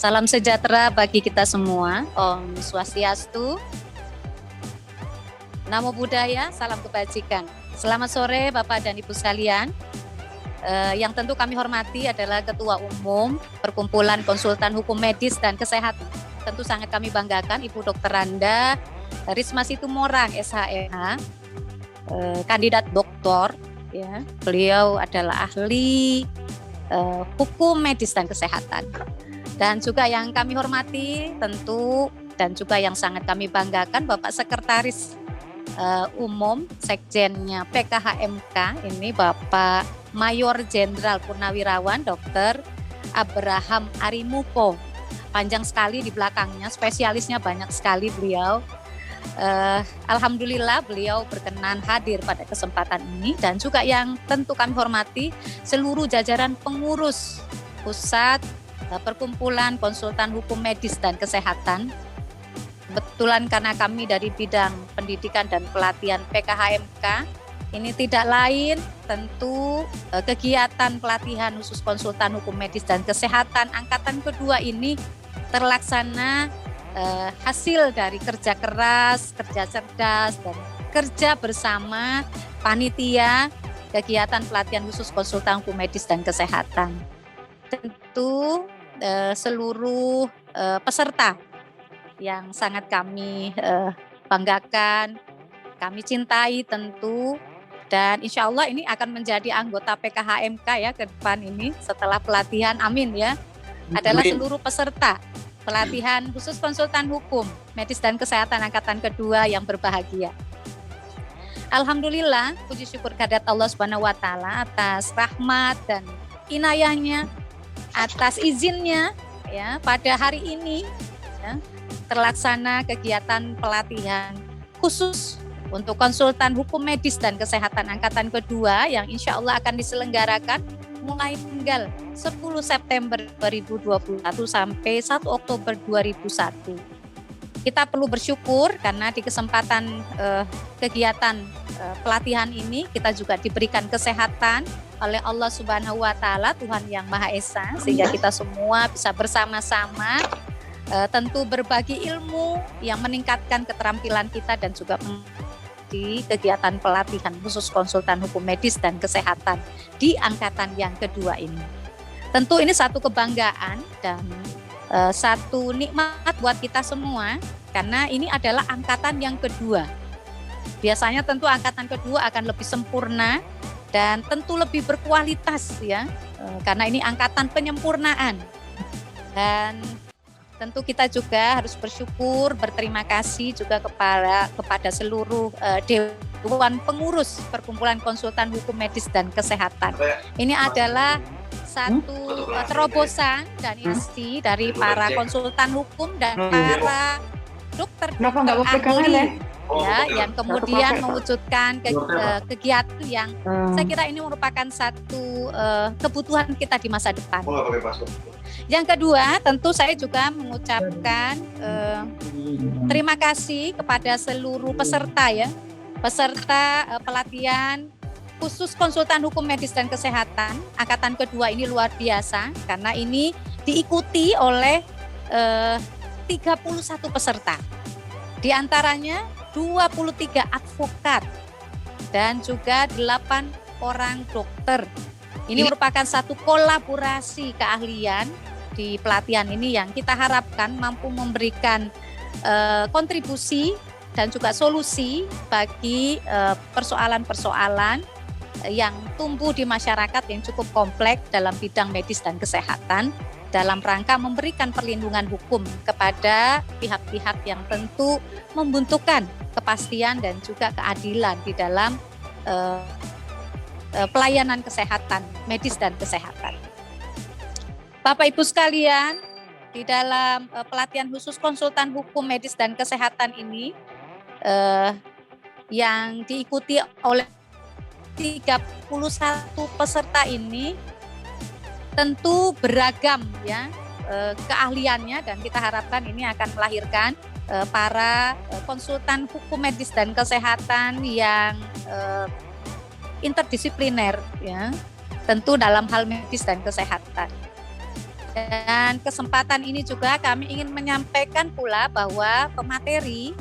Salam sejahtera bagi kita semua. Om Swastiastu. Namo Buddhaya, salam kebajikan. Selamat sore Bapak dan Ibu sekalian. Yang tentu kami hormati adalah Ketua Umum Perkumpulan Konsultan Hukum Medis dan Kesehatan. Tentu sangat kami banggakan Ibu Dr. Randa Risma Situmorang, SHMH, kandidat doktor. Ya, beliau adalah ahli hukum medis dan kesehatan. Dan juga yang kami hormati tentu dan juga yang sangat kami banggakan Bapak Sekretaris Umum Sekjennya PKHMK ini Bapak Mayor Jenderal Purnawirawan Dr. Abraham Arimupo. Panjang sekali di belakangnya, spesialisnya banyak sekali beliau. Alhamdulillah beliau berkenan hadir pada kesempatan ini, dan juga yang tentu kami hormati seluruh jajaran pengurus pusat Perkumpulan Konsultan Hukum Medis dan Kesehatan. Kebetulan karena kami dari bidang pendidikan dan pelatihan PKHMK, ini tidak lain tentu kegiatan pelatihan khusus konsultan hukum medis dan kesehatan angkatan kedua ini terlaksana hasil dari kerja keras, kerja cerdas, dan kerja bersama panitia kegiatan pelatihan khusus konsultan hukum medis dan kesehatan. Tentu seluruh peserta yang sangat kami banggakan, kami cintai tentu, dan insya Allah ini akan menjadi anggota PKHMK ya ke depan ini setelah pelatihan, amin ya, adalah seluruh peserta pelatihan khusus konsultan hukum medis dan kesehatan angkatan kedua yang berbahagia. Alhamdulillah, puji syukur kehadirat Allah Subhanahu wa taala atas rahmat dan inayahnya, atas izinnya ya pada hari ini ya, terlaksana kegiatan pelatihan khusus untuk konsultan hukum medis dan kesehatan angkatan kedua yang insya Allah akan diselenggarakan mulai tanggal 10 September 2021 sampai 1 Oktober 2001. Kita perlu bersyukur karena di kesempatan kegiatan pelatihan ini kita juga diberikan kesehatan oleh Allah Subhanahu wa taala, Tuhan yang Maha Esa, sehingga kita semua bisa bersama-sama tentu berbagi ilmu yang meningkatkan keterampilan kita dan juga di kegiatan pelatihan khusus konsultan hukum medis dan kesehatan di angkatan yang kedua ini. Tentu ini satu kebanggaan dan satu nikmat buat kita semua karena ini adalah angkatan yang kedua. Biasanya tentu angkatan kedua akan lebih sempurna dan tentu lebih berkualitas ya, karena ini angkatan penyempurnaan. Dan tentu kita juga harus bersyukur, berterima kasih juga kepada seluruh Dewan Pengurus Perkumpulan Konsultan Hukum Medis dan Kesehatan. Ini adalah satu terobosan dan isi dari para konsultan hukum dan para dokter ahli ya, yang kemudian mewujudkan kegiatan yang saya kira ini merupakan satu kebutuhan kita di masa depan. Yang kedua, tentu saya juga mengucapkan terima kasih kepada seluruh peserta ya, peserta pelatihan khusus konsultan hukum medis dan kesehatan angkatan kedua ini luar biasa karena ini diikuti oleh 31 peserta. Di antaranya 23 advokat dan juga 8 orang dokter. Ini merupakan satu kolaborasi keahlian di pelatihan ini yang kita harapkan mampu memberikan kontribusi dan juga solusi bagi persoalan-persoalan yang tumbuh di masyarakat yang cukup kompleks dalam bidang medis dan kesehatan dalam rangka memberikan perlindungan hukum kepada pihak-pihak yang tentu membutuhkan kepastian dan juga keadilan di dalam pelayanan kesehatan medis dan kesehatan. Bapak Ibu sekalian, di dalam pelatihan khusus konsultan hukum medis dan kesehatan ini yang diikuti oleh 31 peserta ini tentu beragam ya keahliannya, dan kita harapkan ini akan melahirkan para konsultan hukum medis dan kesehatan yang interdisipliner ya, tentu dalam hal medis dan kesehatan. Dan kesempatan ini juga kami ingin menyampaikan pula bahwa pemateri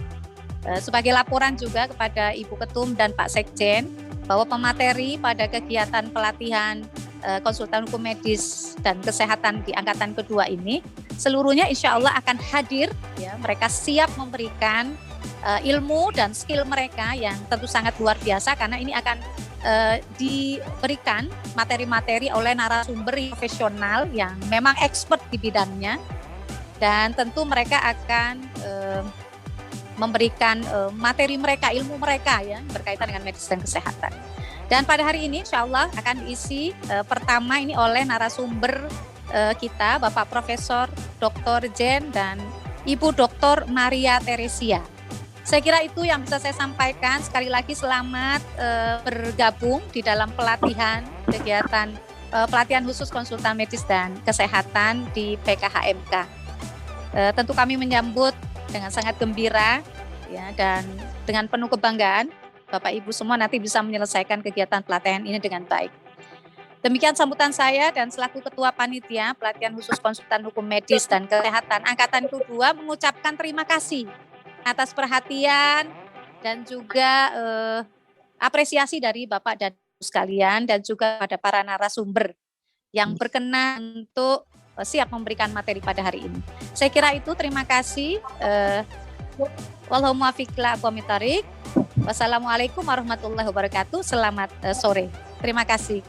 sebagai laporan juga kepada Ibu Ketum dan Pak Sekjen bahwa pemateri pada kegiatan pelatihan konsultan hukum medis dan kesehatan di angkatan kedua ini seluruhnya insya Allah akan hadir, ya, mereka siap memberikan ilmu dan skill mereka yang tentu sangat luar biasa karena ini akan diberikan materi-materi oleh narasumber profesional yang memang expert di bidangnya, dan tentu mereka akan memberikan materi mereka, ilmu mereka ya berkaitan dengan medis dan kesehatan. Dan pada hari ini insya Allah akan diisi pertama ini oleh narasumber kita Bapak Profesor Dr. Jen dan Ibu Dr. Maria Teresia. Saya kira itu yang bisa saya sampaikan. Sekali lagi selamat bergabung di dalam pelatihan kegiatan pelatihan khusus konsultan medis dan kesehatan di PKHMK. Tentu kami menyambut dengan sangat gembira ya, dan dengan penuh kebanggaan Bapak Ibu semua nanti bisa menyelesaikan kegiatan pelatihan ini dengan baik. Demikian sambutan saya, dan selaku Ketua Panitia Pelatihan Khusus Konsultan Hukum Medis dan Kesehatan Angkatan Kedua mengucapkan terima kasih atas perhatian dan juga apresiasi dari Bapak dan Ibu sekalian, dan juga pada para narasumber yang berkenan untuk siap memberikan materi pada hari ini. Saya kira itu, terima kasih. Wallahu muwaffiq ila aqwamit thoriq. Wassalamualaikum warahmatullahi wabarakatuh. Selamat sore. Terima kasih.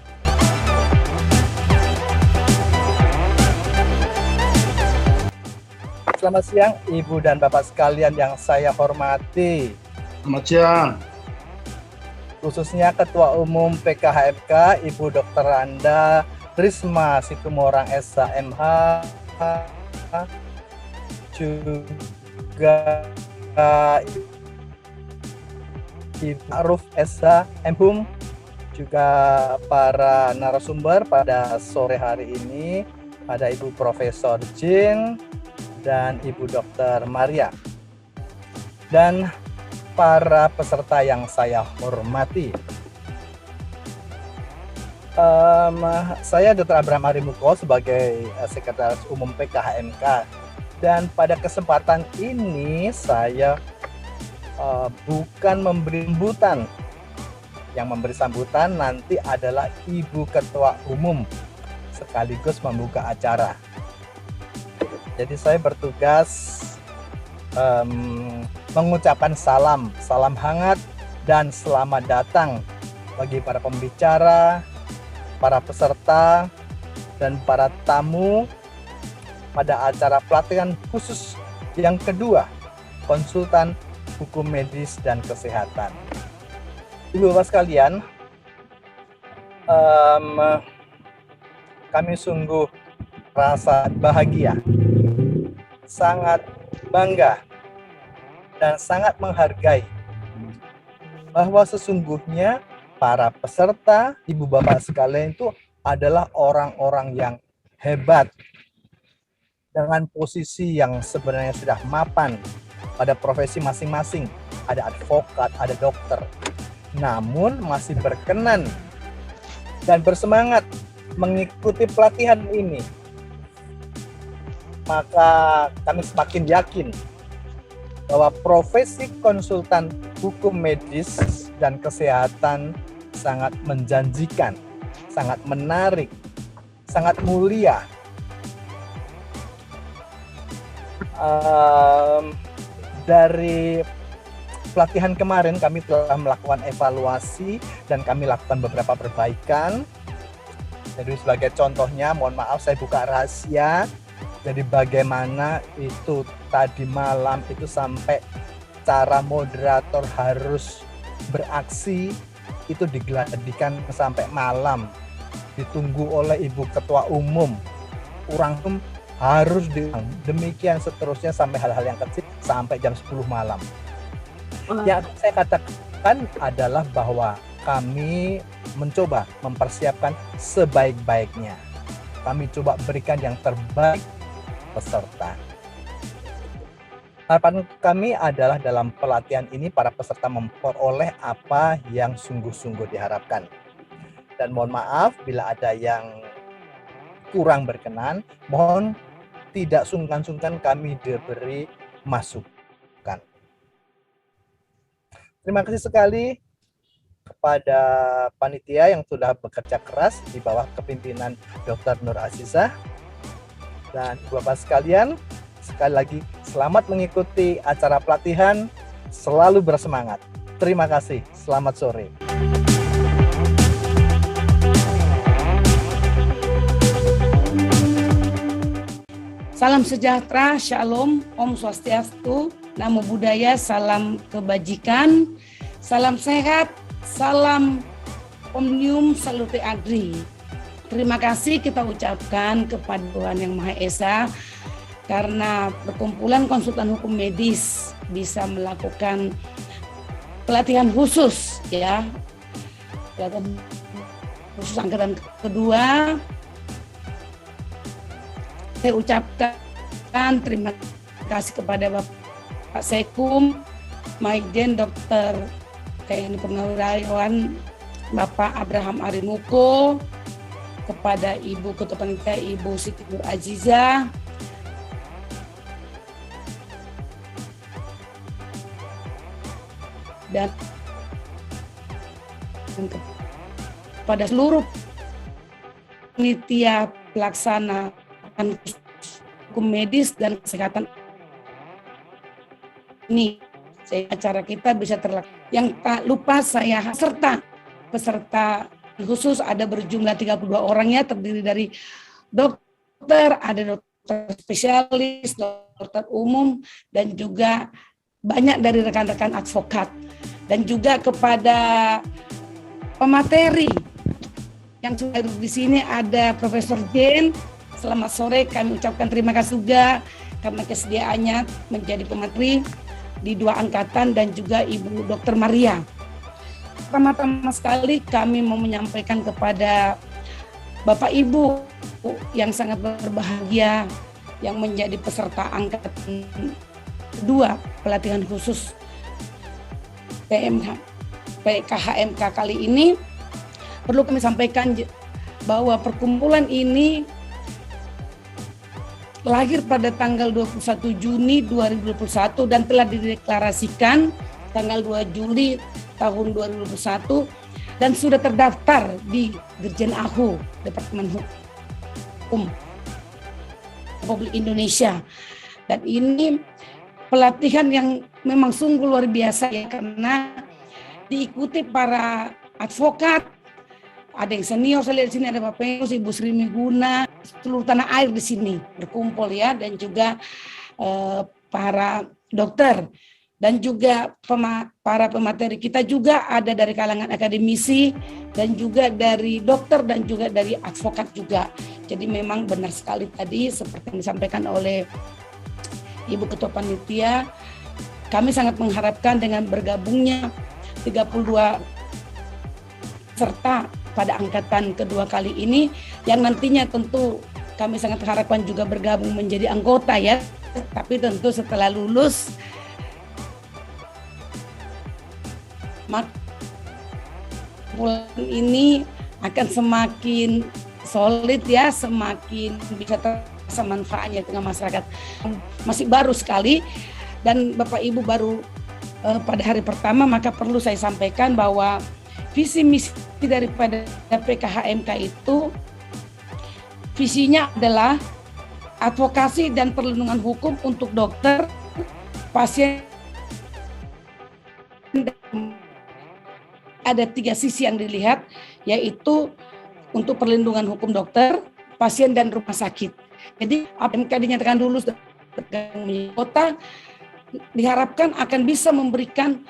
Selamat siang Ibu dan Bapak sekalian yang saya hormati. Selamat siang. Khususnya Ketua Umum PKHMK Ibu Dr. Randa Risma Situmorang SHMH, juga Ibu Aruf SH MHUM, juga para narasumber pada sore hari ini, ada Ibu Profesor Jin dan Ibu Dr. Maria, dan para peserta yang saya hormati. Saya Dr. Abraham Arimuko sebagai Sekretaris Umum PKHMK, dan pada kesempatan ini saya bukan memberi sambutan. Yang memberi sambutan nanti adalah Ibu Ketua Umum sekaligus membuka acara. Jadi saya bertugas mengucapkan salam hangat dan selamat datang bagi para pembicara, para peserta, dan para tamu pada acara pelatihan khusus yang kedua, konsultan hukum medis dan kesehatan. Ibu Bapak sekalian, kami sungguh rasa bahagia, sangat bangga, dan sangat menghargai bahwa sesungguhnya para peserta, Ibu Bapak sekalian itu adalah orang-orang yang hebat dengan posisi yang sebenarnya sudah mapan pada profesi masing-masing. Ada advokat, ada dokter, namun masih berkenan dan bersemangat mengikuti pelatihan ini. Maka kami semakin yakin bahwa profesi konsultan hukum medis dan kesehatan sangat menjanjikan, sangat menarik, sangat mulia. Dari pelatihan kemarin kami telah melakukan evaluasi dan kami lakukan beberapa perbaikan. Jadi sebagai contohnya, mohon maaf saya buka rahasia. Jadi bagaimana itu tadi malam itu sampai cara moderator harus beraksi itu digeladikan sampai malam. Ditunggu oleh Ibu Ketua Umum. Kurang harus demikian seterusnya sampai hal-hal yang kecil sampai jam 10 malam. Yang saya katakan adalah bahwa kami mencoba mempersiapkan sebaik-baiknya. Kami coba berikan yang terbaik peserta. Harapan kami adalah dalam pelatihan ini para peserta memperoleh apa yang sungguh-sungguh diharapkan. Dan mohon maaf bila ada yang kurang berkenan, mohon tidak sungkan-sungkan kami diberi masukan. Terima kasih sekali kepada panitia yang sudah bekerja keras di bawah kepimpinan Dr. Nur Azizah. Dan Bapak sekalian, sekali lagi selamat mengikuti acara pelatihan, selalu bersemangat. Terima kasih, selamat sore. Salam sejahtera, shalom, om swastiastu, namo buddhaya, salam kebajikan, salam sehat, salam omnium salute agri. Terima kasih kita ucapkan kepada Tuhan Yang Maha Esa karena perkumpulan konsultan hukum medis bisa melakukan pelatihan khusus, ya, pelatihan khusus angkatan kedua. Saya ucapkan terima kasih kepada Bapak Sekum, Majen Dr. TNI Purnawirawan Bapak Abraham Arimuko, kepada Ibu Ketua Panitia Ibu Siti Nur Azizah, dan kepada seluruh panitia pelaksana hukum medis dan kesehatan ini, acara kita bisa terlaksana. Yang tak lupa saya serta peserta khusus ada berjumlah 32 orang, ya, terdiri dari dokter, ada dokter spesialis, dokter umum, dan juga banyak dari rekan-rekan advokat, dan juga kepada pemateri yang sudah di sini ada Profesor Jane. Selamat sore, kami ucapkan terima kasih juga karena kesediaannya menjadi pemateri di 2 angkatan, dan juga Ibu Dr. Maria. Pertama-tama sekali kami mau menyampaikan kepada Bapak Ibu yang sangat berbahagia yang menjadi peserta angkatan kedua pelatihan khusus PKHMK kali ini. Perlu kami sampaikan bahwa perkumpulan ini lahir pada tanggal 21 Juni 2021 dan telah dideklarasikan tanggal 2 Juli tahun 2021 dan sudah terdaftar di Dirjen AHU Departemen Hukum Republik Indonesia. Dan ini pelatihan yang memang sungguh luar biasa, ya, karena diikuti para advokat, ada yang senior, saya lihat di sini ada Bapak Ibu Sri Miguna, seluruh tanah air di sini berkumpul, ya, dan juga para dokter, dan juga para pemateri kita juga ada dari kalangan akademisi, dan juga dari dokter, dan juga dari advokat juga. Jadi memang benar sekali tadi seperti yang disampaikan oleh Ibu Ketua Panitia, kami sangat mengharapkan dengan bergabungnya 32 peserta pada angkatan kedua kali ini, yang nantinya tentu kami sangat harapkan juga bergabung menjadi anggota, ya, tapi tentu setelah lulus maka ini akan semakin solid, ya, semakin bisa terasa manfaatnya dengan masyarakat. Masih baru sekali dan Bapak Ibu baru pada hari pertama, maka perlu saya sampaikan bahwa visi misi daripada PKHMK itu visinya adalah advokasi dan perlindungan hukum untuk dokter, pasien. Ada 3 sisi yang dilihat, yaitu untuk perlindungan hukum dokter, pasien, dan rumah sakit. Jadi AMK dinyatakan lulus dari kota, diharapkan akan bisa memberikan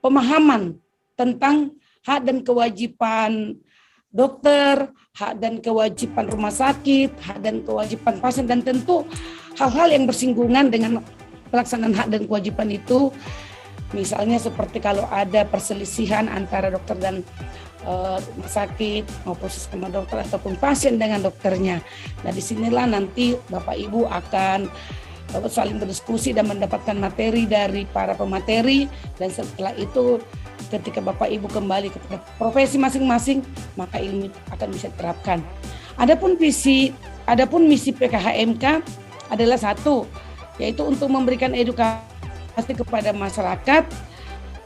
pemahaman tentang hak dan kewajiban dokter, hak dan kewajiban rumah sakit, hak dan kewajiban pasien, dan tentu hal-hal yang bersinggungan dengan pelaksanaan hak dan kewajiban itu. Misalnya seperti kalau ada perselisihan antara dokter dan rumah sakit maupun sesama dokter ataupun pasien dengan dokternya. Nah, disinilah nanti Bapak Ibu akan saling berdiskusi dan mendapatkan materi dari para pemateri, dan setelah itu ketika Bapak Ibu kembali kepada profesi masing-masing, maka ilmu akan bisa diterapkan. Adapun misi PKHMK adalah satu, yaitu untuk memberikan edukasi kepada masyarakat,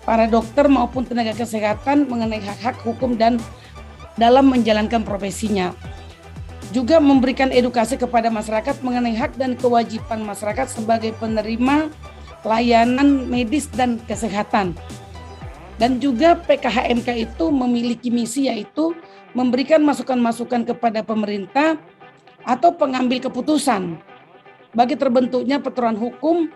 para dokter maupun tenaga kesehatan mengenai hak-hak hukum dan dalam menjalankan profesinya. Juga memberikan edukasi kepada masyarakat mengenai hak dan kewajiban masyarakat sebagai penerima layanan medis dan kesehatan. Dan juga PKHMK itu memiliki misi, yaitu memberikan masukan-masukan kepada pemerintah atau pengambil keputusan bagi terbentuknya peraturan hukum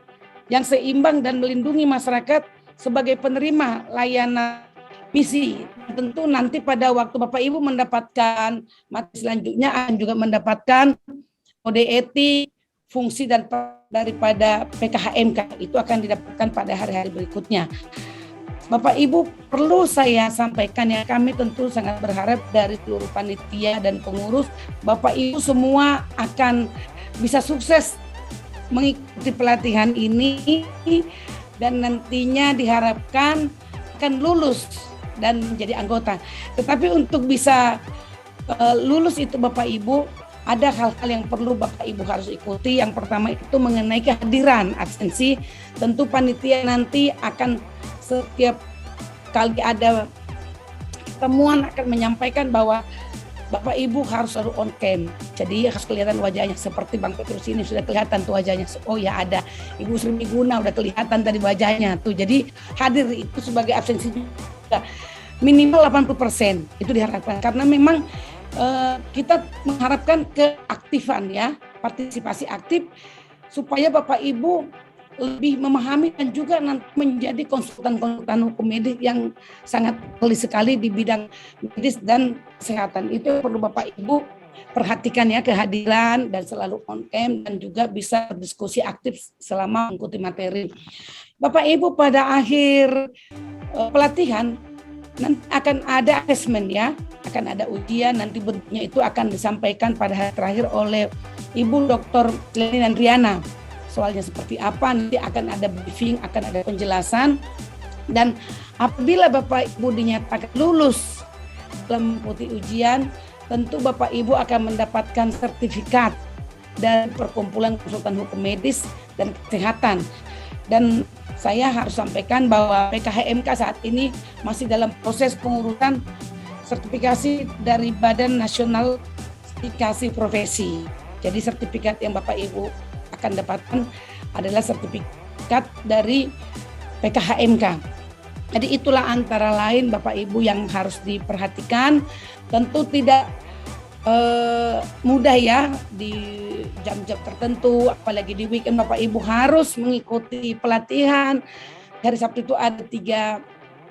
yang seimbang dan melindungi masyarakat sebagai penerima layanan misi. Tentu nanti pada waktu Bapak Ibu mendapatkan materi selanjutnya akan juga mendapatkan kode etik, fungsi dan daripada PKHMK itu akan didapatkan pada hari-hari berikutnya. Bapak Ibu, perlu saya sampaikan ya, kami tentu sangat berharap dari seluruh panitia dan pengurus Bapak Ibu semua akan bisa sukses mengikuti pelatihan ini dan nantinya diharapkan akan lulus dan menjadi anggota. Tetapi untuk bisa lulus itu Bapak Ibu, ada hal-hal yang perlu Bapak Ibu harus ikuti. Yang pertama itu mengenai kehadiran absensi. Tentu panitia nanti akan setiap kali ada pertemuan akan menyampaikan bahwa Bapak Ibu harus selalu on cam. Jadi harus kelihatan wajahnya, seperti Bang Petrus ini sudah kelihatan tuh wajahnya. Oh ya ada. Ibu Sri Miguna udah kelihatan dari wajahnya tuh. Jadi hadir itu sebagai absensi juga minimal 80% itu diharapkan. Karena memang kita mengharapkan keaktifan ya, partisipasi aktif supaya Bapak Ibu lebih memahami dan juga nanti menjadi konsultan hukum medis yang sangat ahli sekali di bidang medis dan kesehatan. Itu perlu Bapak Ibu perhatikan ya, kehadiran dan selalu on cam dan juga bisa berdiskusi aktif selama mengikuti materi. Bapak Ibu pada akhir pelatihan nanti akan ada asesmen ya, akan ada ujian, nanti bentuknya itu akan disampaikan pada hari terakhir oleh Ibu Dr. Leni Andriana. Soalnya seperti apa, nanti akan ada briefing, akan ada penjelasan. Dan apabila Bapak Ibu dinyatakan lulus dalam mengikuti ujian, tentu Bapak Ibu akan mendapatkan sertifikat dari Perkumpulan Konsultan Hukum Medis dan Kesehatan. Dan saya harus sampaikan bahwa PKHMK saat ini masih dalam proses pengurusan sertifikasi dari Badan Nasional Sertifikasi Profesi. Jadi sertifikat yang Bapak Ibu akan dapatkan adalah sertifikat dari PKHMK. Jadi itulah antara lain Bapak Ibu yang harus diperhatikan. Tentu tidak mudah ya di jam-jam tertentu, apalagi di weekend Bapak Ibu harus mengikuti pelatihan. Hari Sabtu itu ada 3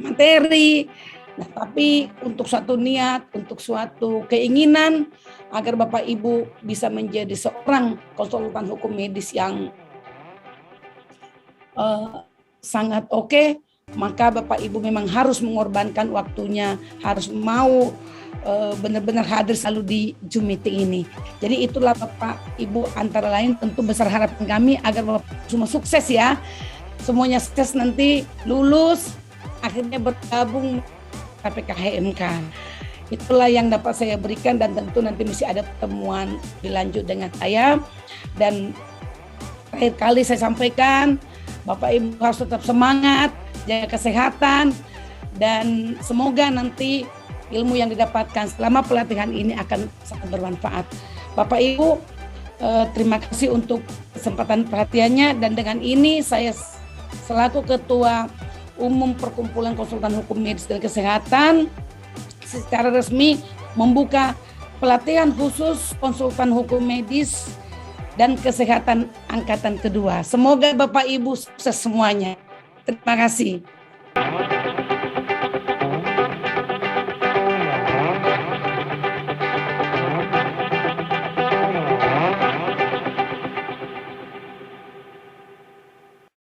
materi. Nah, tapi untuk suatu niat, untuk suatu keinginan agar Bapak Ibu bisa menjadi seorang konsultan hukum medis yang sangat oke, maka Bapak Ibu memang harus mengorbankan waktunya, harus mau benar-benar hadir selalu di Zoom meeting ini. Jadi itulah Bapak Ibu antara lain tentu besar harapan kami agar Bapak semua sukses ya. Semuanya sukses nanti lulus, akhirnya bergabung PKHMK. Itulah yang dapat saya berikan dan tentu nanti mesti ada pertemuan dilanjut dengan saya. Dan terakhir kali saya sampaikan, Bapak Ibu harus tetap semangat, jaga kesehatan, dan semoga nanti ilmu yang didapatkan selama pelatihan ini akan sangat bermanfaat. Bapak Ibu, terima kasih untuk kesempatan perhatiannya, dan dengan ini saya selaku Ketua Umum Perkumpulan Konsultan Hukum Medis dan Kesehatan secara resmi membuka pelatihan khusus konsultan hukum medis dan kesehatan angkatan kedua. Semoga Bapak Ibu sukses semuanya. Terima kasih.